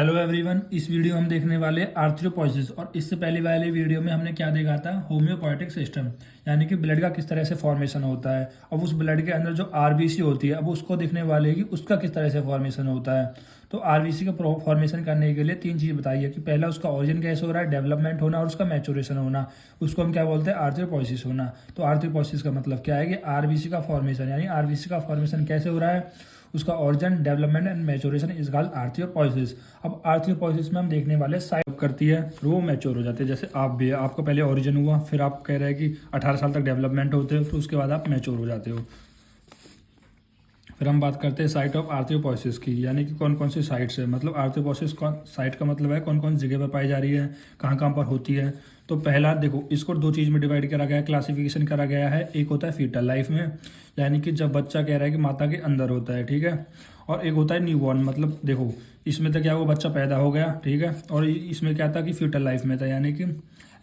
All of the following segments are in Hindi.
हेलो एवरीवन, इस वीडियो में हम देखने वाले आर्थ्रोपोइसिस। और इससे पहले वाले वीडियो में हमने क्या देखा था, होम्योपोएटिक सिस्टम, यानी कि ब्लड का किस तरह से फॉर्मेशन होता है। अब उस ब्लड के अंदर जो आरबीसी होती है, अब उसको देखने वाले हैं कि उसका किस तरह से फॉर्मेशन होता है। तो आरबीसी का फॉर्मेशन करने के लिए तीन चीज़ बताई है कि पहला उसका ओरिजिन कैसे हो रहा है, डेवलपमेंट होना और उसका मैचुरेशन होना। उसको हम क्या बोलते हैं, आर्थ्रोपोइसिस होना। तो आर्थ्रोपोइसिस का मतलब क्या है कि आरबीसी का फॉर्मेशन, यानी आरबीसी का फॉर्मेशन कैसे हो रहा है, उसका origin, development and maturation is called erythropoiesis. अब आर्थ्रोपोइसिस में हम देखने वाले साइड करती है, फिर वो मैच्योर हो जाते हैं। जैसे आप भी है, आपका पहले ओरिजिन हुआ, फिर आप कह रहे हैं कि 18 साल तक डेवलपमेंट होते हो, फिर उसके बाद आप मैच्योर हो जाते हो। फिर हम बात करते हैं साइट ऑफ आर्थ्रोपोइसिस की, यानी कि कौन कौन सी साइट्स है। मतलब आर्थ्रोपोइसिस साइट का मतलब है कौन कौन सी जगह पर पाई जा रही है, कहाँ कहाँ पर होती है। तो पहला देखो, इसको दो चीज़ में डिवाइड करा गया है, क्लासिफिकेशन करा गया है। एक होता है फीटल लाइफ में, यानी कि जब बच्चा कह रहा है कि माता के अंदर होता है, ठीक है। और एक होता है न्यूबॉर्न, मतलब देखो इसमें तो क्या वो बच्चा पैदा हो गया, ठीक है। और इसमें क्या था कि फीटल लाइफ में था, यानी कि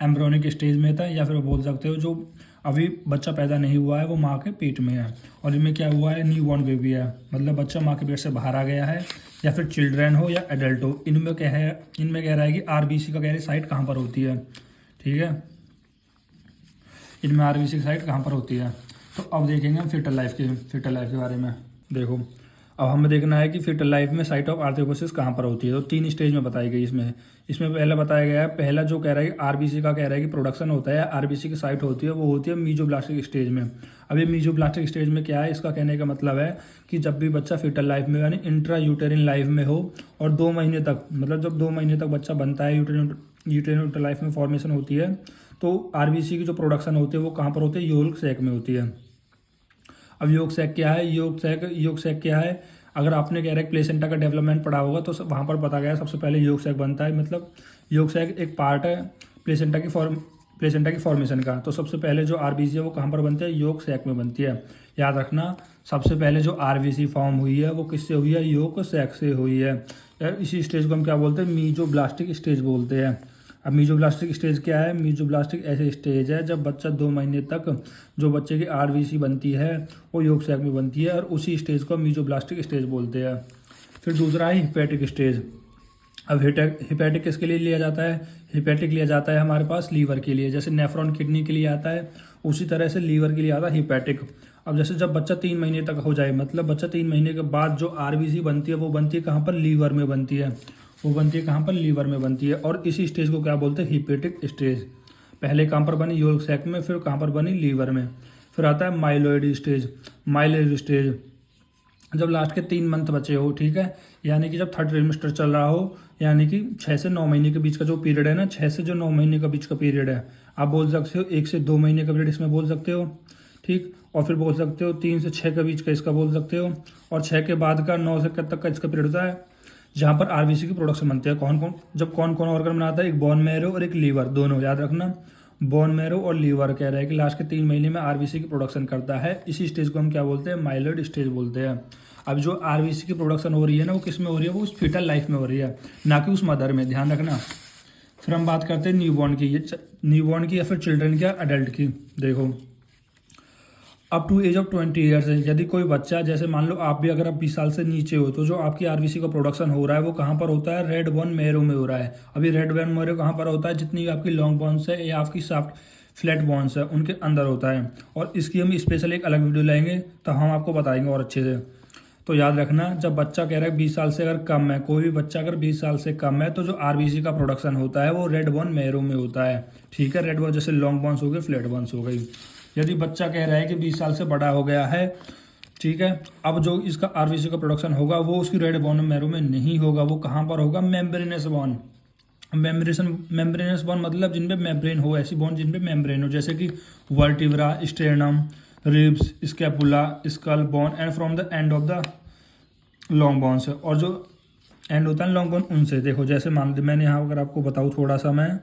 एम्ब्रियोनिक स्टेज में था, या फिर बोल सकते हो जो अभी बच्चा पैदा नहीं हुआ है वो माँ के पेट में है। और इनमें क्या हुआ है, न्यू बॉर्न बेबी है, मतलब बच्चा माँ के पेट से बाहर आ गया है। या फिर चिल्ड्रेन हो या एडल्ट हो, इनमें क्या है, इनमें कह रहा है कि आरबीसी का कह रहे साइट कहाँ पर होती है, ठीक है। इनमें आरबीसी की साइट कहाँ पर होती है। तो अब देखेंगे हम फीटल लाइफ के बारे में। देखो, अब हमें देखना है कि फीटल लाइफ में साइट ऑफ आर्थ्रोपोइसिस कहाँ पर होती है। तो तीन स्टेज में बताई गई इसमें इसमें पहला बताया गया है, पहला जो कह रहा है कि आरबीसी का कह रहा है कि प्रोडक्शन होता है, आरबीसी की साइट होती है, वो होती है मीजोब्लास्टिक स्टेज में। अब ये मीजोब्लास्टिक स्टेज में क्या है, इसका कहने का मतलब है कि जब भी बच्चा फीटल लाइफ में यानी इंट्रा यूटेरिन लाइफ में हो और 2 महीने तक, मतलब जब 2 महीने तक बच्चा बनता है, यूटेरिन लाइफ में फॉर्मेशन होती है, तो आरबीसी की जो प्रोडक्शन होती है वो कहाँ पर होती है, योल्क सैक में होती है। अब योग सैक क्या है, योग सैक क्या है, अगर आपने कह रहा है प्लेसेंटा का डेवलपमेंट पढ़ा होगा तो वहाँ पर पता गया सबसे पहले योग सैक बनता है। मतलब योग सैक एक पार्ट है प्लेसेंटा की फॉर्मेशन का। तो सबसे पहले जो आरबीसी है वो कहाँ पर बनती है, योग सैक में बनती है। याद रखना, सबसे पहले जो आरबीसी फॉर्म हुई है वो किससे हुई है, योग सैक से हुई है। इसी स्टेज को हम क्या बोलते हैं, मीजोब्लास्टिक स्टेज बोलते हैं। अब मीजोब्लास्टिक स्टेज क्या है, मीजोब्लास्टिक ऐसे स्टेज है जब बच्चा 2 महीने तक जो बच्चे की आरबीसी बनती है वो योग सैक में बनती है, और उसी स्टेज को मीजोब्लास्टिक स्टेज बोलते हैं। फिर दूसरा है हिपैटिक स्टेज। अब हिपैटिक किसके लिए लिया जाता है, हिपैटिक लिया जाता है हमारे पास लीवर के लिए, जैसे नेफ्रॉन किडनी के लिए आता है उसी तरह से लीवर के लिए आता है हिपैटिक। अब जैसे जब बच्चा 3 महीने तक हो जाए, मतलब बच्चा 3 महीने के बाद जो आरबीसी बनती है वो बनती है कहाँ पर, लीवर में बनती है। वो बनती है कहाँ पर, लीवर में बनती है। और इसी स्टेज को क्या बोलते हैं, हिपैटिक स्टेज। पहले कहाँ पर बनी, योग सैक में, फिर कहाँ पर बनी, लीवर में। फिर आता है माइलॉइड स्टेज। माइलॉइड स्टेज जब लास्ट के 3 मंथ बचे हो, ठीक है, यानी कि जब थर्ड ट्रिमेस्टर चल रहा हो, यानी कि 6 से 9 महीने के बीच का जो पीरियड है ना, 6 से जो 9 महीने का बीच का पीरियड है, आप बोल सकते हो 1 से 2 महीने का पीरियड इसमें बोल सकते हो, ठीक। और फिर बोल सकते हो 3 से 6 के बीच का इसका बोल सकते हो, और 6 के बाद का 9 से तक का इसका पीरियड होता है जहाँ पर आरबीसी की प्रोडक्शन बनती है। कौन कौन ऑर्गन बनाता है, एक बोन मैरो और एक लीवर, दोनों याद रखना। बोन मैरो और लीवर कह रहा है कि लास्ट के 3 महीने में आरबीसी की प्रोडक्शन करता है। इसी स्टेज को हम क्या बोलते हैं, माइलॉइड स्टेज बोलते हैं। अब जो आरबीसी की प्रोडक्शन हो रही है ना, वो किस में हो रही है, वो उस फीटल लाइफ में हो रही है, ना कि उस मदर में, ध्यान रखना। फिर हम बात करते हैं न्यूबॉर्न की, न्यूबॉर्न की या फिर चिल्ड्रन की या अडल्ट की। देखो, up to age of 20 years है, यदि कोई बच्चा, जैसे मान लो आप भी अगर आप 20 साल से नीचे हो, तो जो आपकी आरबीसी का प्रोडक्शन हो रहा है वो कहाँ पर होता है, रेड बोन मैरो में हो रहा है। अभी रेड बोन मैरो कहाँ पर होता है, जितनी आपकी लॉन्ग बोन्स है या आपकी सॉफ्ट फ्लैट बोन्स है उनके अंदर होता है। और इसकी हम स्पेशल एक अलग वीडियो लाएंगे तो हम आपको बताएंगे और अच्छे से। तो याद रखना, जब बच्चा कह रहा है 20 साल से अगर कम है, कोई भी बच्चा अगर 20 साल से कम है, तो जो आरबीसी का प्रोडक्शन होता है वो रेड बोन मैरो में होता है, ठीक है। रेड बोन जैसे लॉन्ग बोन्स हो गई, फ्लैट बोन्स हो गई। यदि बच्चा कह रहा है कि 20 साल से बड़ा हो गया है, ठीक है, अब जो इसका आरबीसी का प्रोडक्शन होगा वो उसकी रेड बोन मैरो में नहीं होगा, वो कहाँ पर होगा, मेम्ब्रेनस बोन। मेम्ब्रेनस बोन मतलब जिनपे मेम्ब्रेन हो, ऐसी बोन जिनपे मेम्ब्रेन हो, जैसे कि vertebra, sternum, ribs, scapula, skull bone and from the end of the long bones. और जो एंड होता है लॉन्ग बोन उनसे, देखो जैसे मान मैंने यहाँ अगर आपको बताऊँ थोड़ा सा, मैं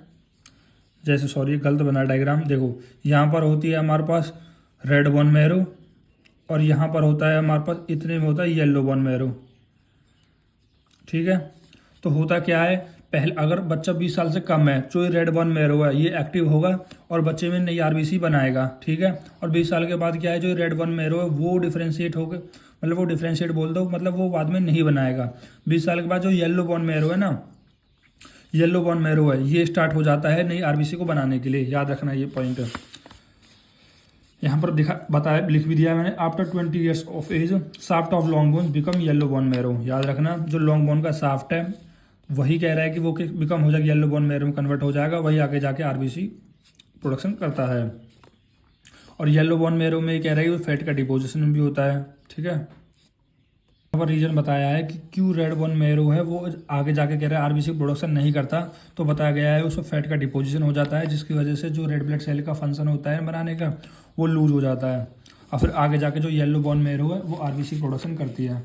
जैसे, सॉरी गलत बना डायग्राम, देखो यहाँ पर होती है हमारे पास रेड बोन मैरो, और यहाँ पर होता है हमारे पास, इतने में होता है येलो बोन मैरो, ठीक है। तो होता क्या है, पहले अगर बच्चा 20 साल से कम है, जो रेड बोन मैरो है ये एक्टिव होगा और बच्चे में नई आरबीसी बनाएगा, ठीक है। और 20 साल के बाद क्या है, जो रेड बोन मैरो है वो डिफ्रेंशिएट होकर, मतलब वो डिफरेंशिएट बोल दो, मतलब वो बाद में नहीं बनाएगा। 20 साल के बाद जो येलो बोन मैरो है ना, येलो बोन मैरो है, ये स्टार्ट हो जाता है नई आरबीसी को बनाने के लिए। याद रखना ये पॉइंट यहाँ पर दिखा बताया, लिख भी दिया है मैंने। After 20 years of age shaft of long bones become yellow bone marrow. याद रखना जो लॉन्ग बोन का शाफ्ट है वही कह रहा है कि वो बिकम हो जाएगा, येलो बोन मैरो में कन्वर्ट हो जाएगा, वही आगे जाके आरबीसी प्रोडक्शन करता है। और येलो बोन मैरो में कह रहा है कि फैट का डिपोजिशन भी होता है। ठीक है, यहाँ पर रीजन बताया है कि क्यों रेड बोन मैरो है वो आगे जाके कह रहा है आरबीसी प्रोडक्शन नहीं करता, तो बताया गया है उसमें फैट का डिपोजिशन हो जाता है, जिसकी वजह से जो रेड ब्लड सेल का फंक्शन होता है बनाने का वो लूज हो जाता है, और फिर आगे जाके जो येलो बोन मैरो है वो आरबीसी प्रोडक्शन करती है।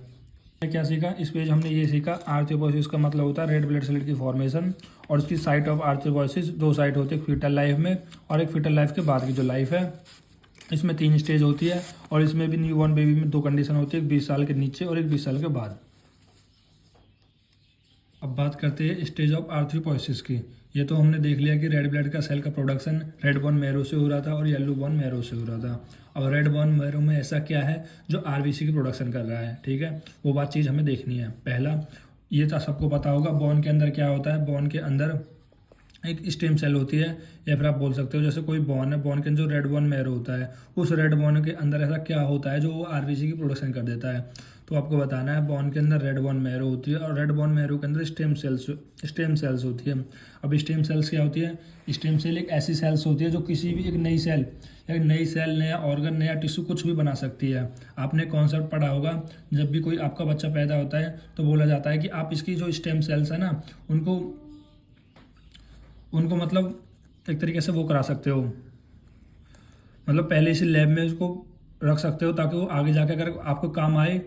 क्या सीखा इस पेज हमने, ये सीखा आर्थ्रोपोइसिस का मतलब होता है रेड ब्लड सेल की फॉर्मेशन, और उसकी साइट ऑफ आर्थ्रोपोइसिस 2 साइट होती है, फीटल लाइफ में और एक फीटल लाइफ के बाद की जो लाइफ है। इसमें 3 स्टेज होती है, और इसमें भी न्यूबॉर्न बेबी में 2 कंडीशन होती है, एक 20 साल के नीचे और एक 20 साल के बाद। अब बात करते हैं स्टेज ऑफ आर्थ्रोपोइसिस की। ये तो हमने देख लिया कि रेड ब्लड का सेल का प्रोडक्शन रेड बोन मैरो से हो रहा था और येलो बोन मैरो से हो रहा था। अब रेड बोन मैरो में ऐसा क्या है जो आरबीसी की प्रोडक्शन कर रहा है, ठीक है, वो बात चीज़ हमें देखनी है। पहला ये तो सबको पता होगा, बोन के अंदर क्या होता है, बोन के अंदर एक स्टेम सेल होती है, या फिर आप बोल सकते हो जैसे कोई बोन है, बोन के अंदर जो रेड बोन मैरो होता है, उस रेड बोन के अंदर ऐसा क्या होता है जो वो आरबीसी की प्रोडक्शन कर देता है। तो आपको बताना है बोन के अंदर रेड बोन मैरो होती है, और रेड बोन मैरो के अंदर स्टेम सेल्स होती है। अब स्टेम सेल्स क्या होती है, स्टेम सेल एक ऐसी सेल्स होती है जो किसी भी एक नई सेल नया ऑर्गन नया टिश्यू कुछ भी बना सकती है। आपने कॉन्सेप्ट पढ़ा होगा, जब भी कोई आपका बच्चा पैदा होता है तो बोला जाता है कि आप इसकी जो स्टेम सेल्स है ना उनको मतलब एक तरीके से वो करा सकते हो, मतलब पहले इसे लैब में उसको रख सकते हो ताकि वो आगे जाके अगर आपको काम आए,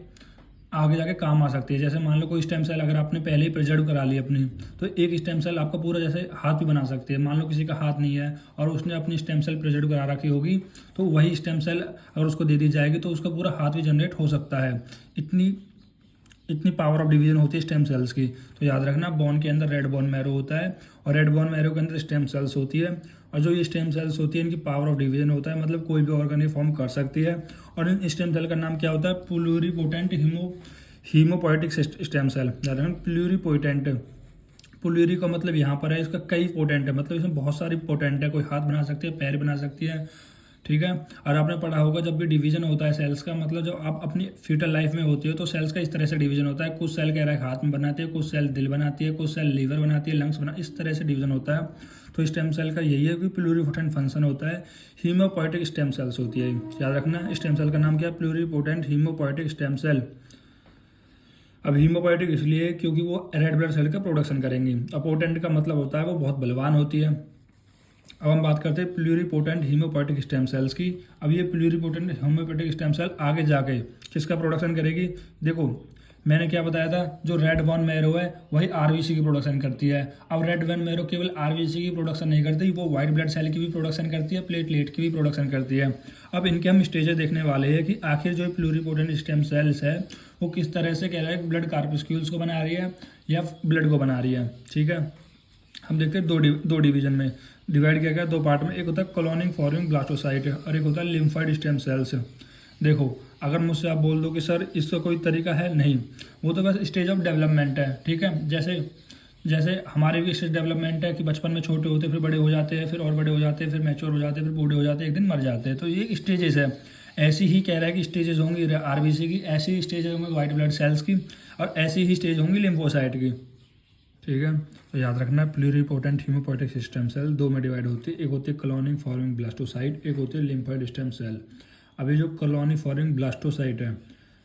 आगे जाके काम आ सकती है। जैसे मान लो कोई स्टेम सेल अगर आपने पहले ही प्रिजर्व करा ली अपनी, तो एक स्टेम सेल आपका पूरा जैसे हाथ भी बना सकती है। मान लो किसी का हाथ नहीं है और उसने अपनी स्टेम सेल प्रिजर्व करा रखी होगी, तो वही स्टेम सेल अगर उसको दे दी जाएगी तो उसका पूरा हाथ भी जनरेट हो सकता है। इतनी पावर ऑफ डिवीजन होती है स्टेम सेल्स की। तो याद रखना बोन के अंदर रेड बोन मैरो होता है, और रेड बोन मैरो के अंदर स्टेम सेल्स होती है, और जो ये स्टेम सेल्स होती है इनकी पावर ऑफ डिवीजन होता है, मतलब कोई भी ऑर्गन ये फॉर्म कर सकती है। और इन स्टेम सेल का नाम क्या होता है, प्लूरिपोटेंट हीमोपोएटिक स्टेम सेल। याद रखना प्लूरिपोटेंट, प्लूरी का मतलब यहाँ पर है इसका कई पोटेंट है, मतलब इसमें बहुत सारी पोटेंट है, कोई हाथ बना सकती है, पैर बना सकती है, ठीक है। और आपने पढ़ा होगा जब भी डिवीजन होता है सेल्स का, मतलब जब आप अपनी फीटल लाइफ में होती हो तो सेल्स का इस तरह से डिवीजन होता है, कुछ सेल कह रहा है हाथ में बनाती है, कुछ सेल दिल बनाती है, कुछ सेल लीवर बनाती है, लंग्स इस तरह से डिवीजन होता है। तो स्टेम सेल का यही है कि प्लूरिपोटेंट फंक्शन होता है, हीमोपोएटिक स्टेम सेल्स होती है। याद रखना स्टेम सेल का नाम क्या है, प्लूरिपोटेंट हीमोपोएटिक स्टेम सेल। अब हीमोपोएटिक इसलिए क्योंकि वो रेड ब्लड सेल का प्रोडक्शन करेंगी। अब पोटेंट का मतलब होता है वो बहुत बलवान होती है। अब हम बात करते हैं प्लूरिपोटेंट हीमोपोएटिक स्टेम सेल्स की। अब ये प्लूरिपोटेंट हीमोपोएटिक स्टेम सेल आगे जाके किसका प्रोडक्शन करेगी, देखो मैंने क्या बताया था, जो रेड बोन मैरो है वही आरबीसी की प्रोडक्शन करती है। अब रेड बोन मैरो केवल आरबीसी की प्रोडक्शन नहीं करती, वो व्हाइट ब्लड सेल की भी प्रोडक्शन करती है, प्लेटलेट की भी प्रोडक्शन करती है। अब इनके हम स्टेजेस देखने वाले हैं कि आखिर जो प्लूरिपोटेंट स्टेम सेल्स है वो किस तरह से कह रहा है ब्लड कार्पस्क्यूल्स को बना रही है या ब्लड को बना रही है, ठीक है। हम देखते हैं दो डिवीजन में डिवाइड किया गया, 2 पार्ट में। एक होता है कॉलोनिंग फॉर्मिंग ब्लास्टोसाइट और एक होता है लिम्फाइड स्टेम सेल्स। देखो अगर मुझसे आप बोल दो कि सर इसका कोई तरीका है, नहीं, वो तो बस स्टेज ऑफ डेवलपमेंट है, ठीक है। जैसे हमारे भी स्टेज डेवलपमेंट है कि बचपन में छोटे होते फिर बड़े हो जाते हैं, फिर और बड़े हो जाते हैं, फिर मैच्योर हो जाते हैं, फिर बूढ़े हो जाते हैं, एक दिन मर जाते हैं। तो ये स्टेजेस है, ऐसी ही कह रहा है कि स्टेजेस होंगी आरबीसी की, ऐसी ही स्टेज होंगी व्हाइट ब्लड सेल्स की, और ऐसी ही स्टेज होंगी लिम्फोसाइट की, ठीक है। तो याद रखना प्लूरिपोटेंट हीमोपोएटिक स्टेम सेल 2 में डिवाइड होती है, एक होती है कॉलोनी फॉर्मिंग ब्लास्टोसाइट, एक होती है लिम्फोइड स्टेम सेल। अभी जो कॉलोनी फॉर्मिंग ब्लास्टोसाइट है,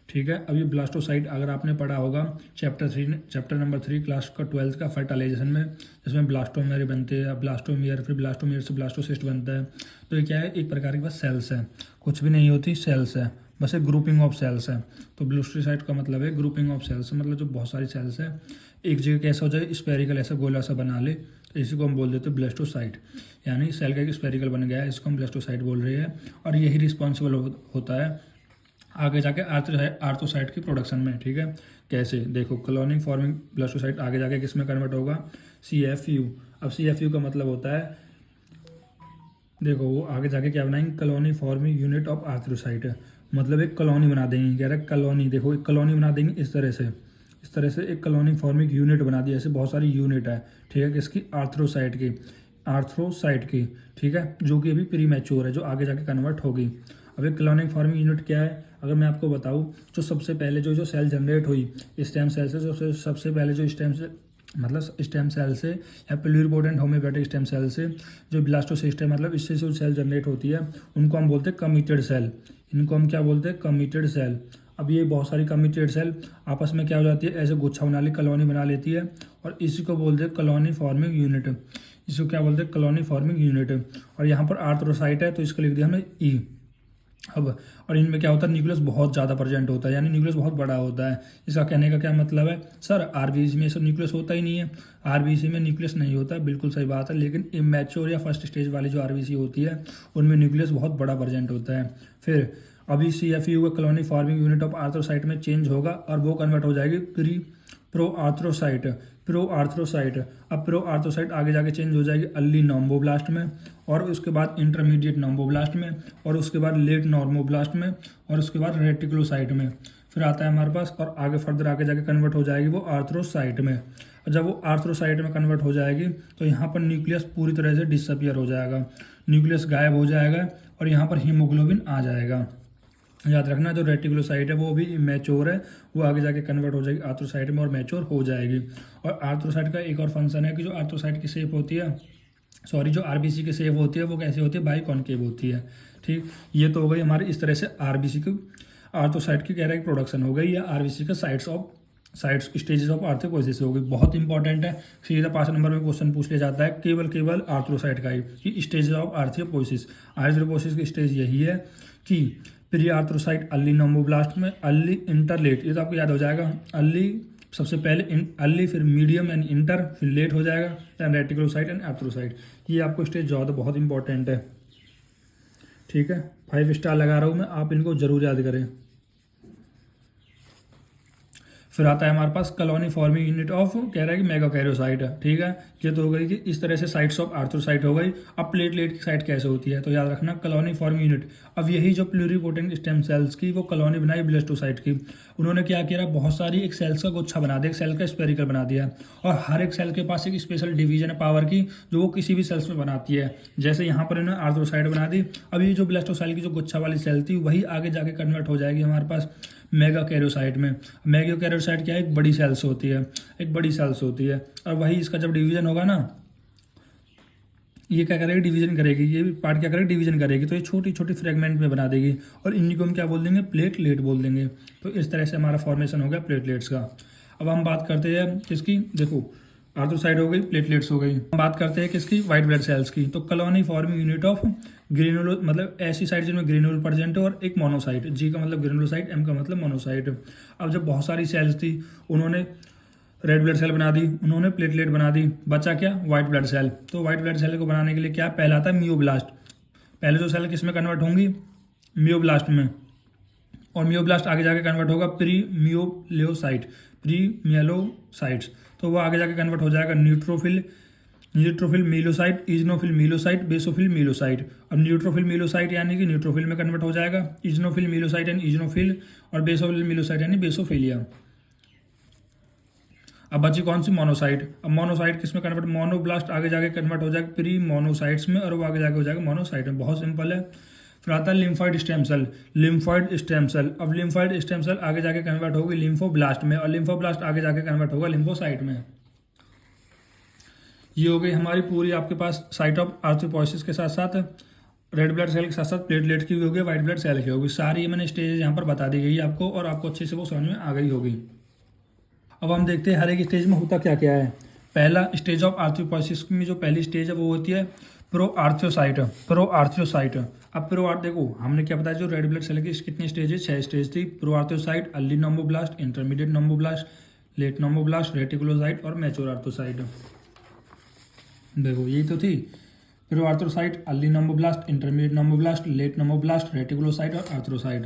ठीक है, अभी ब्लास्टोसाइट अगर आपने पढ़ा होगा चैप्टर नंबर 3 क्लास का 12th का फर्टिलाइजेशन में, जिसमें ब्लास्टोमेर बनते हैं, ब्लास्टोमियर, फिर ब्लास्टोमियर से ब्लास्टोसिस्ट बनता है। तो ये क्या है, एक प्रकार के पास सेल्स है, कुछ भी नहीं होती, सेल्स है, बस एक ग्रुपिंग ऑफ सेल्स है। तो ब्लास्टोसाइट का मतलब है ग्रुपिंग ऑफ सेल्स, मतलब जो बहुत सारी सेल्स है एक जगह कैसा हो जाए, स्पेरिकल ऐसा गोला सा बना ले, तो इसी को हम बोल देते हैं ब्लास्टोसाइट, यानी सेल का एक स्पेरिकल बन गया है, इसको हम ब्लास्टोसाइट बोल रहे हैं। और यही रिस्पॉन्सिबल होता है आगे जाके आर्थ्रोसाइट की प्रोडक्शन में, ठीक है। कैसे, देखो कॉलोनिंग फॉर्मिंग ब्लास्टोसाइट आगे जाके किस में कन्वर्ट होगा, CFU। अब CFU का मतलब होता है, देखो वो आगे जाके क्या बनाएंगे, कॉलोनी फॉर्मिंग यूनिट ऑफ आर्थ्रोसाइट। मतलब एक कॉलोनी बना देंगे, कह रहा है कॉलोनी, देखो एक कॉलोनी बना देंगे इस तरह से एक कॉलोनी फॉर्मिंग यूनिट बना दिया। ऐसे बहुत सारी यूनिट है, ठीक है, किसकी, आर्थ्रोसाइट की, ठीक है, जो कि अभी प्री मैच्योर है, जो आगे जाके कन्वर्ट होगी। अब एक कॉलोनिक फार्मिंग यूनिट क्या है, अगर मैं आपको बताऊं, जो सबसे पहले जो सेल जनरेट हुई स्टेम सेल से, सबसे पहले जो स्टेम सेल से या प्लुरिपोटेंट होम्योपैथिक स्टेम सेल से जो ब्लास्टोसिस्ट है, मतलब इससे जो सेल जनरेट होती है उनको हम बोलते हैं कमिटेड सेल। इनको हम क्या बोलते हैं, कमिटेड सेल। अब ये बहुत सारी कमिटेड सेल आपस में क्या हो जाती है, ऐसे गुच्छा बना ली, कॉलोनी बना लेती है, और इसी को बोलते हैं कॉलोनी फॉर्मिंग यूनिट। इसको क्या बोलते हैं, कॉलोनी फॉर्मिंग यूनिट। और यहाँ पर आर्थ्रोसाइट है तो इसको लिख दिया हमने ई। अब और इनमें क्या होता है, न्यूक्लियस बहुत ज़्यादा प्रेजेंट होता है, यानी न्यूक्लियस बहुत बड़ा होता है। इसका कहने का क्या मतलब है, सर आरबीसी में सब न्यूक्लियस होता ही नहीं है, आरबीसी में न्यूक्लियस नहीं होता, बिल्कुल सही बात है। लेकिन इमैच्योर या फर्स्ट स्टेज वाली जो आरबीसी होती है उनमें न्यूक्लियस बहुत बड़ा प्रेजेंट होता है। फिर अभी CFU का कॉलोनी फॉर्मिंग यूनिट ऑफ आर्थ्रोसाइट में चेंज होगा और वो कन्वर्ट हो जाएगी प्रो आर्थ्रोसाइट। अब प्रो आर्थ्रोसाइट आगे जाके चेंज हो जाएगी अर्ली नॉर्मोब्लास्ट में, और उसके बाद इंटरमीडिएट नॉर्मोब्लास्ट में, और उसके बाद लेट नॉर्मोब्लास्ट में, और उसके बाद रेटिकुलोसाइट में। फिर आता है हमारे पास, और आगे फर्दर आगे जाके कन्वर्ट हो जाएगी वो आर्थ्रोसाइट में। और जब वो आर्थ्रोसाइट में कन्वर्ट हो जाएगी तो यहाँ पर न्यूक्लियस पूरी तरह से डिसअपियर हो जाएगा, न्यूक्लियस गायब हो जाएगा, और यहाँ पर हीमोग्लोबिन आ जाएगा। याद रखना, जो रेटिकुलोसाइट है वो भी मैच्योर है, वो आगे जाके कन्वर्ट हो जाएगी आर्थ्रोसाइट में और मैच्योर हो जाएगी। और आर्थ्रोसाइट का एक और फंक्शन है कि जो आर्थ्रोसाइट की शेप होती है, जो आरबीसी की शेप होती है वो कैसी होती है, बाइकॉन्केव होती है। ठीक, ये तो हो गई हमारे इस तरह से आरबीसी की, आर्थ्रोसाइट की कह रहा है प्रोडक्शन हो गई, या आरबीसी का साइट्स स्टेजेस ऑफ आर्थ्रोपोइसिस हो गई। बहुत इंपॉर्टेंट है, सीधा 5 नंबर में क्वेश्चन पूछ लिया जाता है केवल आर्थ्रोसाइट का ही, कि स्टेजेस ऑफ आर्थ्रोपोइसिस की स्टेज यही है कि प्री आर्थ्रोसाइट अर्ली नॉर्मोब्लास्ट में, अर्ली इंटरलेट, ये तो आपको याद हो जाएगा, अर्ली सबसे पहले अर्ली, फिर मीडियम एंड इंटर, फिर लेट हो जाएगा, दैन रेटिकुलोसाइट एंड आर्थ्रोसाइट। ये आपको स्टेज ज़्यादा बहुत इंपॉर्टेंट है, ठीक है, 5 स्टार लगा रहा हूँ मैं, आप इनको जरूर याद करें। फिर आता है हमारे पास कॉलोनी फॉर्मिंग यूनिट ऑफ, कह रहा है कि मेगाकैरियोसाइट है, ठीक है। ये तो हो गई कि इस तरह से साइट्स ऑफ आर्थ्रोसाइट हो गई। अब प्लेटलेट की साइट कैसे होती है, तो याद रखना कॉलोनी फॉर्मिंग यूनिट। अब यही जो प्लुरिपोटेंट स्टेम सेल्स की वो कॉलोनी बनाई ब्लास्टोसाइट की, उन्होंने क्या किया, बहुत सारी एक सेल्स का गुच्छा बना दिया, एक सेल का स्पेरिकल बना दिया, और हर एक सेल के पास एक स्पेशल डिवीजन है पावर की, जो वो किसी भी सेल्स में बनाती है। जैसे यहाँ पर इन्होंने आर्थ्रोसाइट बना दी, अब ये जो ब्लास्टोसाइट की जो गुच्छा वाली सेल थी वही आगे जाके कन्वर्ट हो जाएगी हमारे पास मेगाकैरियोसाइट में। मेगाकैरियोसाइट क्या है, एक बड़ी सेल्स होती है, और वही इसका जब डिवीजन होगा ना, ये क्या करेगी, डिवीजन करेगी, ये पार्ट क्या करेगी, डिवीजन करेगी, तो ये छोटी छोटी फ्रेगमेंट में बना देगी, और इन्हीं को हम क्या बोल देंगे, प्लेटलेट बोल देंगे। तो इस तरह से हमारा फॉर्मेशन हो गया प्लेटलेट्स का। अब हम बात करते हैं किसकी, देखो आर्थ्रोसाइट हो गई, प्लेटलेट्स हो गई, हम बात करते हैं किसकी, व्हाइट ब्लड सेल्स की। तो कॉलोनी फॉर्मिंग यूनिट ऑफ ग्रेनुलो, मतलब ऐसी साइट जिनमें ग्रेनुल प्रेजेंट है, और एक मोनोसाइट, जी का मतलब ग्रेनुलोसाइट, एम का मतलब मोनोसाइट। अब जब बहुत सारी सेल्स थी, उन्होंने रेड ब्लड सेल बना दी, उन्होंने प्लेटलेट बना दी, बचा क्या, व्हाइट ब्लड सेल। तो व्हाइट ब्लड सेल को बनाने के लिए क्या, पहला आता है मियोब्लास्ट। पहले जो सेल किस में कन्वर्ट होंगी, मियोब्लास्ट में, और मियोब्लास्ट आगे जाके कन्वर्ट होगा प्री मियोसाइट्स। तो वो आगे जाके कन्वर्ट हो जाएगा न्यूट्रोफिल मीलोसाइट, इजनोफिल मीलोसाइट, बेसोफिल मीलोसाइट। अब न्यूट्रोफिल मीलोसाइट यानी कि न्यूट्रोफिल में कन्वर्ट हो जाएगा, इजनोफिल मीलोसाइट यानी इजनोफिल, और बेसोफिल मीलोसाइट यानी बेसोफिलिया। अब बची कौन सी, मोनोसाइट। अब मोनोसाइट किस में कन्वर्ट, मोनोब्लास्ट आगे जाके कन्वर्ट हो जाएगा प्री मोनोसाइट्स में, और वो आगे जाके हो जाएगा मोनोसाइट में। बहुत सिंपल है। फिर आता है लिम्फॉइड स्टेम सेल। अब लिम्फॉइड स्टेम सेल आगे जाके कन्वर्ट होगी लिम्फोब्लास्ट में, और लिम्फोब्लास्ट आगे जाके कन्वर्ट होगा लिम्फोसाइट में। ये हो गई हमारी पूरी आपके पास साइट ऑफ आर्थ्रोपोइसिस के साथ साथ रेड ब्लड सेल के साथ साथ प्लेटलेट की भी होगी, व्हाइट ब्लड सेल की होगी। सारी मैंने स्टेज यहाँ पर बता दी गई आपको, और आपको अच्छे से वो समझ में आ गई होगी। अब हम देखते हैं हर एक स्टेज में होता क्या क्या है। पहला स्टेज ऑफ आर्थ्रोपोइसिस में जो पहली स्टेज है वो होती है प्रो आर्थ्रोसाइट। अब देखो हमने क्या बताया, जो रेड ब्लड सेल की कितनी स्टेज है, 6 स्टेज थी। Pro erythrocyte, early normoblast, intermediate normoblast, late normoblast, reticulocyte और मैच्योर आर्थ्रोसाइट। देखो यही तो थी, pro erythrocyte, early normoblast, intermediate normoblast, late normoblast, reticulocyte और आर्थ्रोसाइट।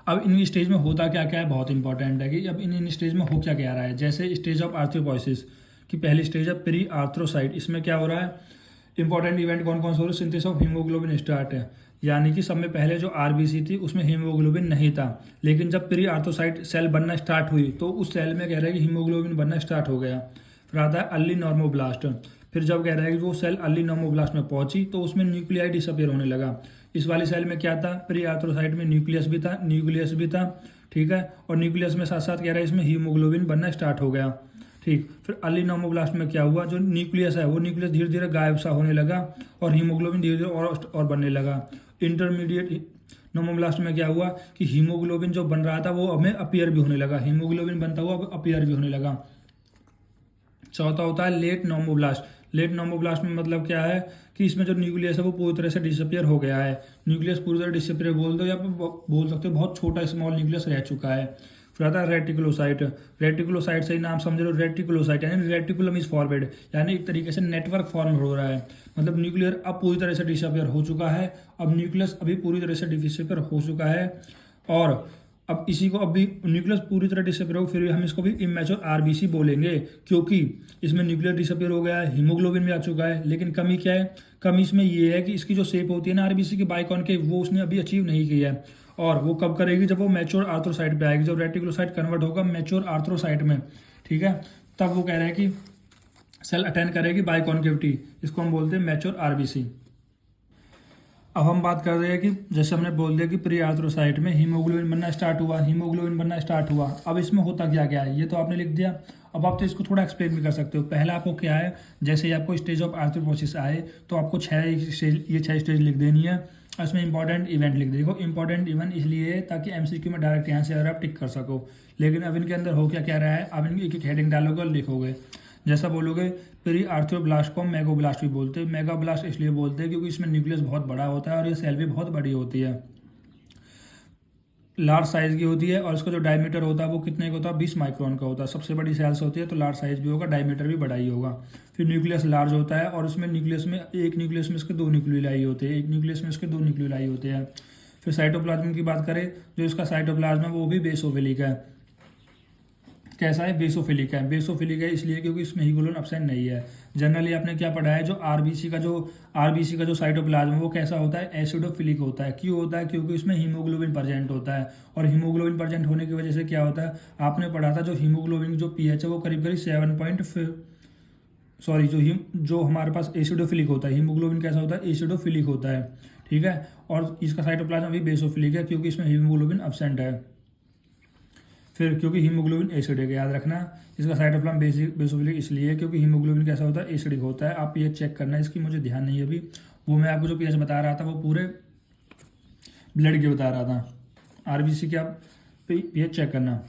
अब इन स्टेज में होता क्या क्या है, बहुत इंपॉर्टेंट है कि अब इन स्टेज में हो क्या क्या रहा है। जैसे स्टेज ऑफ आर्थ्रोपोइसिस की पहली स्टेज है प्री आर्थ्रोसाइट, इसमें क्या हो रहा है, इंपॉर्टेंट इवेंट कौन कौन से हो रहे हैं, सिंथेसिस ऑफ हीमोग्लोबिन स्टार्ट है, यानी कि सब में पहले जो आरबीसी थी उसमें हीमोग्लोबिन नहीं था, लेकिन जब प्री आर्थ्रोसाइट सेल बनना स्टार्ट हुई तो उस सेल में कह रहा है कि हीमोग्लोबिन बनना स्टार्ट हो गया। फिर आता है अर्ली नॉर्मोब्लास्ट। फिर जब कह रहा है कि वो सेल अर्ली नॉर्मोब्लास्ट में पहुंची तो उसमें न्यूक्लियाई डिसअपियर होने लगा। इस वाली सेल में क्या था, प्री आर्थ्रोसाइट में न्यूक्लियस भी था, ठीक है, और न्यूक्लियस में साथ साथ कह रहा है इसमें हीमोग्लोबिन बनना स्टार्ट हो गया, ठीक। फिर अर्ली नॉर्मोब्लास्ट में क्या हुआ, जो न्यूक्लियस है वो न्यूक्लियस धीरे धीरे गायब सा होने लगा और हीमोग्लोबिन धीरे धीरे और बनने लगा। इंटरमीडिएट नॉर्मोब्लास्ट में क्या हुआ कि हीमोग्लोबिन जो बन रहा था वो हमें अपीयर भी होने लगा, हीमोग्लोबिन बनता हुआ अब अपीयर भी होने लगा। चौथा होता है लेट नॉर्मोब्लास्ट। लेट नॉर्मोब्लास्ट में मतलब क्या है कि इसमें जो न्यूक्लियस है वो पूरी तरह से डिसअपियर हो गया है। न्यूक्लियस पूरी तरह डिसअपियर बोल दो या बोल सकते हो बहुत छोटा स्मॉल न्यूक्लियस रह चुका है। फिर आता है रेटिकुलोसाइट। रेटिकुलोसाइट से ही नाम समझ लो, रेटिकुलोसाइट यानी रेटिकुलम इज फॉरवर्ड, यानी एक तरीके से नेटवर्क फॉर्म हो रहा है। मतलब न्यूक्लियर अब पूरी तरह से डिसअपियर हो चुका है, अब न्यूक्लियस अभी पूरी तरह से डिसअपियर हो चुका है, और अब इसी को अभी न्यूक्लियस पूरी तरह डिसअपियर हो, फिर भी हम इसको भी इमेच्योर आरबीसी बोलेंगे, क्योंकि इसमें न्यूक्लियर डिसअपियर हो गया है, हीमोग्लोबिन भी आ चुका है। लेकिन कमी क्या है, कमी इसमें ये है कि इसकी जो शेप होती है ना आरबीसी की बाइकॉनकेव, वो उसने अभी अचीव नहीं की है। और वो कब करेगी, जब वो मैच्योर आर्थ्रोसाइट पे आएगी, जब रेटिकुलोसाइट कन्वर्ट होगा मैच्योर आर्थ्रोसाइट में, ठीक है, तब वो कह रहे हैं कि सेल अटेंड करेगी बाइकॉनकेविटी, इसको हम बोलते हैं मैच्योर आरबीसी। अब हम बात कर रहे हैं कि जैसे हमने बोल दिया कि प्री आर्थ्रोसाइट में हीमोग्लोबिन बनना स्टार्ट हुआ, हीमोग्लोबिन बनना स्टार्ट हुआ। अब इसमें होता क्या क्या है, ये तो आपने लिख दिया। अब आप तो इसको थोड़ा एक्सप्लेन भी कर सकते हो। पहला आपको क्या है, जैसे ही आपको स्टेज ऑफ आर्थ्रोपोसिस आए तो आपको छह स्टेज लिख देनी है। इसमें इंपॉर्टेंट इवेंट लिख दे। देखो इंपॉर्टेंट इवेंट इसलिए है ताकि एमसीक्यू में डायरेक्ट यहाँ से अगर आप टिक कर सको। लेकिन अब इनके अंदर हो क्या क्या रहा है, अब इनकी एक एक हेडिंग डालोगे और लिखोगे। जैसा बोलोगे प्री आर्थ्रोब्लास्ट को मेगाब्लास्ट भी बोलते हैं। मेगाब्लास्ट इसलिए बोलते हैं क्योंकि इसमें न्यूक्लियस बहुत बड़ा होता है और ये सेल भी बहुत बड़ी होती है, लार्ज साइज की होती है, और इसका जो डायमीटर होता है वो कितने का होता है, 20 माइक्रोन का होता है। सबसे बड़ी सेल्स होती है तो लार्ज साइज भी होगा, डायमीटर भी बड़ा ही होगा। फिर न्यूक्लियस लार्ज होता है और उसमें न्यूक्लियस में एक न्यूक्लियस में इसके दो न्यूक्लियोलाई होते हैं, एक न्यूक्लियस में इसके दो न्यूक्लियोलाई होते हैं। फिर साइटोप्लाज्म की बात करें, जो इसका साइटोप्लाज्म है वो भी बेसोफिलिक है। कैसा है, बेसोफिलिक है। बेसोफिलिक है इसलिए क्योंकि इसमें हीमोग्लोबिन एब्सेंट नहीं है। जनरली आपने क्या पढ़ा है, जो आरबीसी का जो साइटोप्लाज्म है वो कैसा होता है, एसिडोफिलिक होता है। क्यों होता है, क्योंकि इसमें हीमोग्लोबिन प्रेजेंट होता है, और हीमोग्लोबिन प्रेजेंट होने की वजह से क्या होता है, आपने पढ़ा था जो हीमोग्लोबिन जो पीएच है वो करीब करीब 7 सॉरी जो हमारे पास एसिडोफिलिक होता है, हीमोग्लोबिन कैसा होता है, एसिडोफिलिक होता है, ठीक है। और इसका साइटोप्लाज्म भी बेसोफिलिक है क्योंकि इसमें हीमोग्लोबिन एब्सेंट है। फिर क्योंकि हीमोग्लोबिन एसिडिक है, याद रखना। इसका साइटोप्लाज्म बेसोफिलिक इसलिए है क्योंकि हीमोग्लोबिन कैसा होता है, एसिडिक होता है। आप पीएच चेक करना है, इसकी मुझे ध्यान नहीं है अभी, वो मैं आपको जो पीएच बता रहा था वो पूरे ब्लड के बता रहा था। आरबीसी के आप पीएच चेक करना।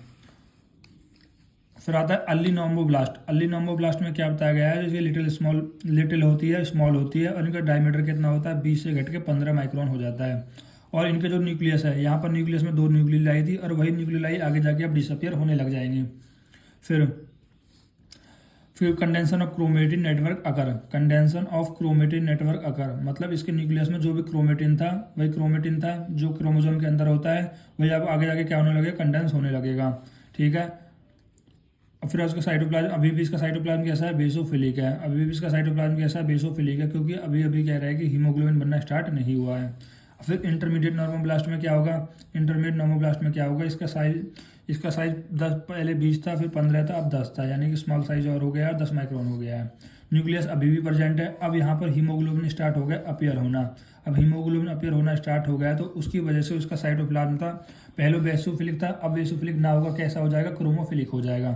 फिर आता है अर्ली नॉर्मोब्लास्ट। अर्ली नॉर्मोब्लास्ट में क्या बताया गया है, जैसे लिटिल होती है, स्मॉल होती है, और इनका डायमीटर कितना होता है, 20 से घट के 15 माइक्रोन हो जाता है। और इनके जो न्यूक्लियस है, यहाँ पर न्यूक्लियस में दो न्यूक्लियोलाई थी और वही न्यूक्लियोलाई आगे जाके अब डिसअपियर होने लग जाएंगे। फिर condensation of chromatin network occur. Condensation of chromatin network occur मतलब इसके न्यूक्लियस में जो भी क्रोमेटिन था, वही क्रोमेटिन था जो क्रोमोसोम के अंदर होता है, वही अब आगे जाके क्या होने लगेगा, कंडेंस होने लगेगा, ठीक है। फिर उसका साइटोप्लाज्म, अभी भी इसका साइटोप्लाज्म कैसा है, बेसोफिलिक है। अभी भी इसका साइटोप्लाज्म कैसा है, बेसोफिलिक है, क्योंकि अभी अभी कह रहा है कि हीमोग्लोबिन बनना स्टार्ट नहीं हुआ है। फिर इंटरमीडिएट नॉर्मोब्लास्ट में क्या होगा, इंटरमीडिएट नॉर्मोब्लास्ट में क्या होगा, इसका साइज 10 पहले 20 था, फिर 15 था, अब 10 था, यानी कि स्मॉल साइज और हो गया, 10 माइक्रोन हो गया है। न्यूक्लियस अभी भी प्रेजेंट है। अब यहाँ पर हीमोग्लोबिन स्टार्ट हो गया अपीयर होना। अब हीमोग्लोबिन अपीयर होना स्टार्ट हो गया तो उसकी वजह से उसका साइटोप्लाज्म था, पहले बेसोफिलिक था, अब बेसोफिलिक ना होगा, कैसा हो जाएगा, क्रोमोफिलिक हो जाएगा।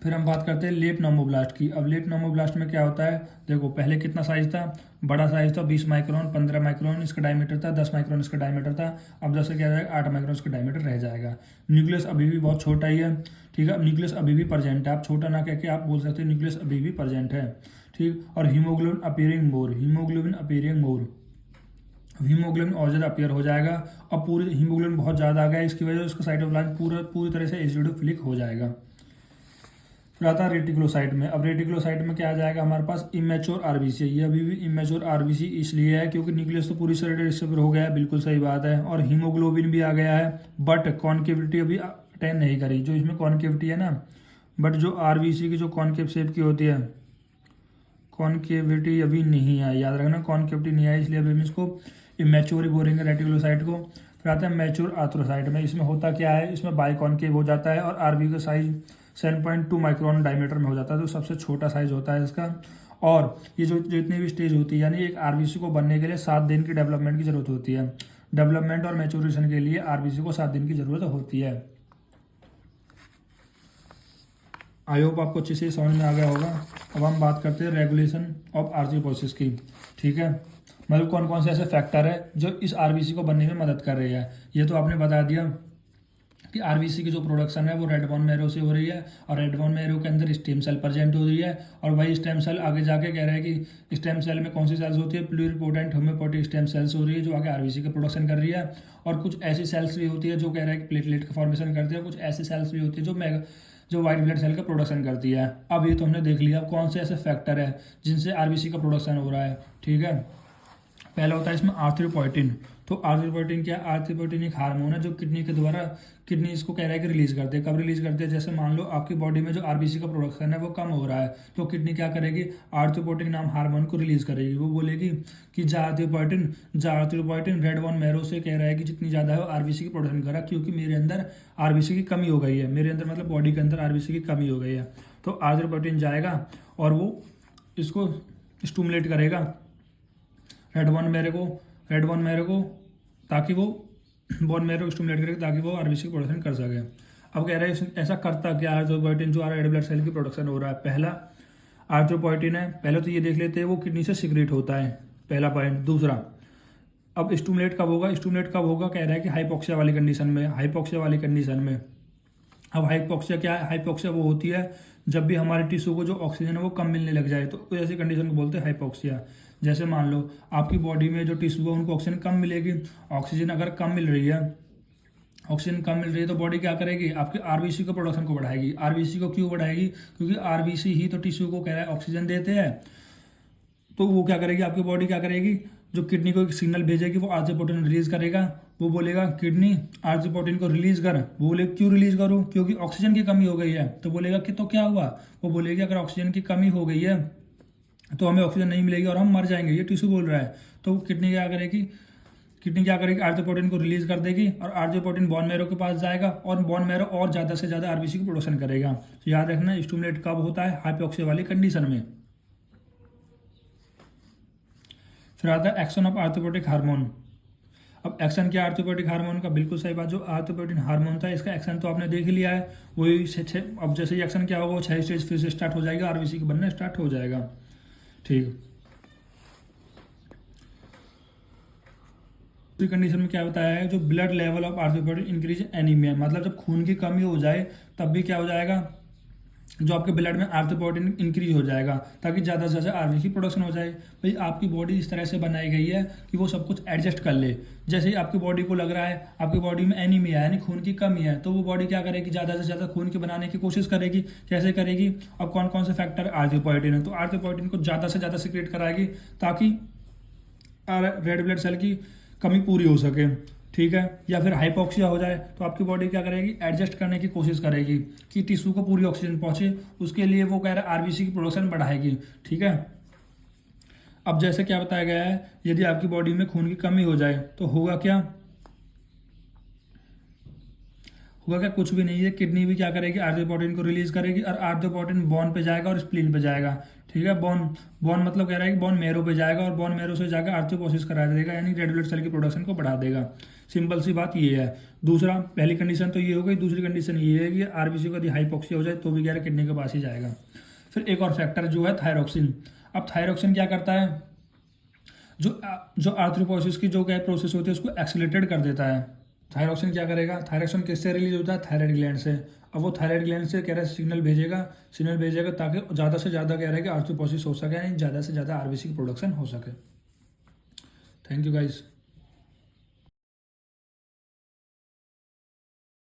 फिर हम बात करते हैं लेट नॉर्मोब्लास्ट की। अब लेट नॉर्मोब्लास्ट में क्या होता है, देखो पहले कितना साइज था, बड़ा साइज था, 20 माइक्रोन, 15 माइक्रोन इसका डायमीटर था, 10 माइक्रोन इसका डायमीटर था। अब 10 से क्या जाएगा, 8 माइक्रोन इसका डायमीटर रह जाएगा। न्यूक्लियस अभी भी बहुत छोटा ही है, ठीक है। न्यूक्लियस अभी भी प्रेजेंट है, आप छोटा ना कह के आप बोल सकते हैं न्यूक्लियस अभी भी प्रेजेंट है, ठीक। और हीमोग्लोबिन अपीयरिंग मोर, हीमोग्लोबिन अपीयरिंग मोर, हीमोग्लोबिन और ज़्यादा अपीयर हो जाएगा। अब पूरी हीमोग्लोबिन बहुत ज़्यादा आ गया, इसकी वजह से उसका साइटोप्लाज्म पूरी तरह से एसिडोफिलिक हो जाएगा। फिर आता है रेटिकुलोसाइट में। अब रेटिकुलोसाइट में क्या आ जाएगा हमारे पास, इमेच्योर आरबीसी। ये अभी भी इमेच्योर आरबीसी इसलिए है क्योंकि न्यूक्लियस तो पूरी तरह डिसअपियर हो गया है, बिल्कुल सही बात है, और हीमोग्लोबिन भी आ गया है, बट कॉन्केविटी अभी अटेन नहीं करी। जो इसमें कॉन्केविटी है ना, बट जो आरबीसी की जो कॉन्केव शेप की होती है, कॉन्केविटी अभी नहीं है, याद रखना कॉन्केविटी नहीं है, इसलिए अभी हम इसको इमेच्योर ही बोलेंगे रेटिकुलोसाइट को। फिर आता है मैच्योर आर्थ्रोसाइट में। इसमें होता क्या है, इसमें बाइकॉन्केव हो जाता है और आरबी का साइज 7.2 माइक्रोन डायमीटर में हो जाता है, तो सबसे छोटा साइज होता है इसका। और ये जो जितनी भी स्टेज होती है, यानी एक आरबीसी को बनने के लिए 7 दिन की डेवलपमेंट की जरूरत होती है। डेवलपमेंट और मैच्योरेशन के लिए आरबीसी को 7 दिन की जरूरत होती है। आई होप आपको अच्छे से समझ में आ गया होगा। अब हम बात करते हैं रेगुलेशन ऑफ आर्थ्रोपोसिस की। ठीक है, मतलब कौन कौन से ऐसे फैक्टर है जो इस आरबीसी को बनने में मदद कर रहे हैं। ये तो आपने बता दिया कि आरबीसी की जो प्रोडक्शन है वो रेड बोन मैरो से हो रही है, और रेड बोन मैरो के अंदर स्टेम सेल प्रेजेंट हो रही है, और वही स्टेम सेल आगे जाके कह रहा है कि स्टेम सेल में कौन सी सेल्स होती है, प्लूरिपोटेंट होम्योपोटिक स्टेम सेल्स हो रही है जो आगे आरबीसी का प्रोडक्शन कर रही है। और कुछ ऐसी सेल्स भी होती है जो कह रहा है कि प्लेटलेट का फॉर्मेशन करती है, कुछ ऐसी सेल्स भी होती है जो व्हाइट ब्लड सेल का प्रोडक्शन करती है। अब ये तो हमने देख लिया कौन से ऐसे फैक्टर है जिनसे आरबीसी का प्रोडक्शन हो रहा है। ठीक है, पहला होता है इसमें आर्थ्रोपोइटिन। तो आर्थ्रोपोइटिन क्या है, आर्थ्रोपोइटिन एक हार्मोन है जो किडनी के द्वारा, किडनी इसको कह रहा है कि रिलीज करते हैं। कब रिलीज करते हैं, जैसे मान लो आपकी बॉडी में जो आरबीसी का प्रोडक्शन है वो कम हो रहा है, तो किडनी क्या करेगी, आर्थ्रोपोइटिन नाम हार्मोन को रिलीज करेगी। वो बोलेगी कि जार्थ्रोपोइटिन रेड बोन मैरो से कह रहा है कि जितनी ज़्यादा है वो आरबीसी की प्रोडक्शन करा, क्योंकि मेरे अंदर आरबीसी की कमी हो गई है, मेरे अंदर मतलब बॉडी के अंदर आरबीसी की कमी हो गई है। तो आर्थ्रोपोइटिन जाएगा और वो इसको स्टूमुलेट करेगा रेड बोन मैरो को ताकि वो बोन मैरो स्टिमुलेट करेगा ताकि वो आरबीसी की प्रोडक्शन कर सके। अब कह रहे हैं ऐसा करता क्या आर्थ्रोपोइटिन जो रेड ब्लड सेल की प्रोडक्शन हो रहा है। पहला आर्थ्रोपोइटिन है, पहले तो ये देख लेते हैं वो किडनी से सिक्रेट होता है, पहला पॉइंट। दूसरा, अब स्टिमुलेट कब होगा, कह रहा है कि हाइपोक्सिया वाली कंडीशन में। अब हाइपोक्सिया क्या है, हाइपोक्सिया वो होती है जब भी हमारे टिश्यू को जो ऑक्सीजन है वो कम मिलने लग जाए, तो ऐसी कंडीशन को बोलते हैं हाइपोक्सिया। जैसे मान लो आपकी बॉडी में जो टिश्यू है उनको ऑक्सीजन कम मिलेगी, ऑक्सीजन अगर कम मिल रही है तो बॉडी क्या करेगी, आपके आरबीसी को प्रोडक्शन को बढ़ाएगी। आरबीसी को क्यों बढ़ाएगी, क्योंकि आरबीसी ही तो टिश्यू को कह रहा है ऑक्सीजन देते हैं। तो वो क्या करेगी, आपकी बॉडी क्या करेगी, जो किडनी को एक सिग्नल भेजेगी, वो आर्थ्रोपोइटिन रिलीज करेगा। वो बोलेगा किडनी आर्थ्रोपोइटिन को रिलीज कर, वो बोले क्यों रिलीज करूँ, क्योंकि ऑक्सीजन की कमी हो गई है। तो बोलेगा कि तो क्या हुआ, वो बोलेगी अगर ऑक्सीजन की कमी हो गई है तो हमें ऑक्सीजन नहीं मिलेगी और हम मर जाएंगे, ये टिश्यू बोल रहा है। तो किडनी क्या करेगी, आर्थ्रोपोइटिन को रिलीज कर देगी, और आर्थ्रोपोइटिन बोन मैरो के पास जाएगा, और बोन मैरो और ज़्यादा से ज़्यादा आरबीसी की प्रोडक्शन करेगा। तो याद रखना, स्टिमुलेट कब होता है, हाइपोक्सिया वाली कंडीशन में। फिर आता है एक्शन ऑफ आर्थ्रोपोटिक हार्मोन। अब एक्शन क्या आर्थ्रोपोटिक हार्मोन का, बिल्कुल सही बात, जो आर्थ्रोपोटिक हार्मोन था इसका एक्शन तो आपने देख लिया है। वही अब जैसे ही एक्शन क्या होगा, वो 6 स्टेज फिर से स्टार्ट हो जाएगा, आरबीसी का बनना स्टार्ट हो जाएगा। ठीक, दूसरी कंडीशन में क्या बताया है, जो blood level of erythropoietin increase anaemia, मतलब जब खून की कमी हो जाए तब भी क्या हो जाएगा, जो आपके ब्लड में आर्थ्रोपोइटिन इंक्रीज हो जाएगा, ताकि ज़्यादा से ज़्यादा आरबीसी की प्रोडक्शन हो जाए। भाई आपकी बॉडी इस तरह से बनाई गई है कि वो सब कुछ एडजस्ट कर ले। जैसे ही आपकी बॉडी को लग रहा है आपकी बॉडी में एनीमिया यानी खून की कमी है, तो वो बॉडी क्या करेगी, ज़्यादा से ज़्यादा खून की बनाने की कोशिश करेगी। कैसे करेगी, अब कौन कौन से फैक्टर, आर्थ्रोपोइटिन है, तो आर्थ्रोपोइटिन को ज़्यादा से ज़्यादा सिक्रेट कराएगी ताकि रेड ब्लड सेल की कमी पूरी हो सके। ठीक है, या फिर हाइपोक्सिया हो जाए तो आपकी बॉडी क्या करेगी, एडजस्ट करने की कोशिश करेगी कि टिश्यू को पूरी ऑक्सीजन पहुंचे, उसके लिए वो कह रहा है आरबीसी की प्रोडक्शन बढ़ाएगी। ठीक है, अब जैसे क्या बताया गया है, यदि आपकी बॉडी में खून की कमी हो जाए तो होगा क्या, कुछ भी नहीं है, किडनी भी क्या करेगी, आर्थ्रोपोइटिन को रिलीज करेगी, और आर्थ्रोपोइटिन बोन पे जाएगा और स्प्लीन पे जाएगा। ठीक है, बोन मतलब कह रहा है कि बोन मैरो पे जाएगा, और बोन मैरो से जाकर आर्थ्रोपोसिस करा देगा, यानी रेड ब्लड सेल की प्रोडक्शन को बढ़ा देगा। सिंपल सी बात ये है। दूसरा, पहली कंडीशन तो ये हो गई, दूसरी कंडीशन ये है कि आरबीसी को यदि हाइपोक्सिया हो जाए तो भी कह रहा है किडनी के पास ही जाएगा। फिर एक और फैक्टर जो है थायरोक्सिन। अब थायरोक्सिन क्या करता है, जो आर्थ्रोपोसिस की जो क्या प्रोसेस होती है उसको एक्सीलरेटेड कर देता है। थायरोक्सिन क्या करेगा, थायरोक्सिन किससे रिलीज होता है, थायराइड ग्लैंड से। अब वो थायराइड ग्लैंड से कह रहा है सिग्नल भेजेगा ताकि ज़्यादा से ज़्यादा कह रहा है कि आर्थ्रोपोसिस हो सके, यानी ज़्यादा से ज़्यादा आरबीसी की प्रोडक्शन हो सके। Thank you guys.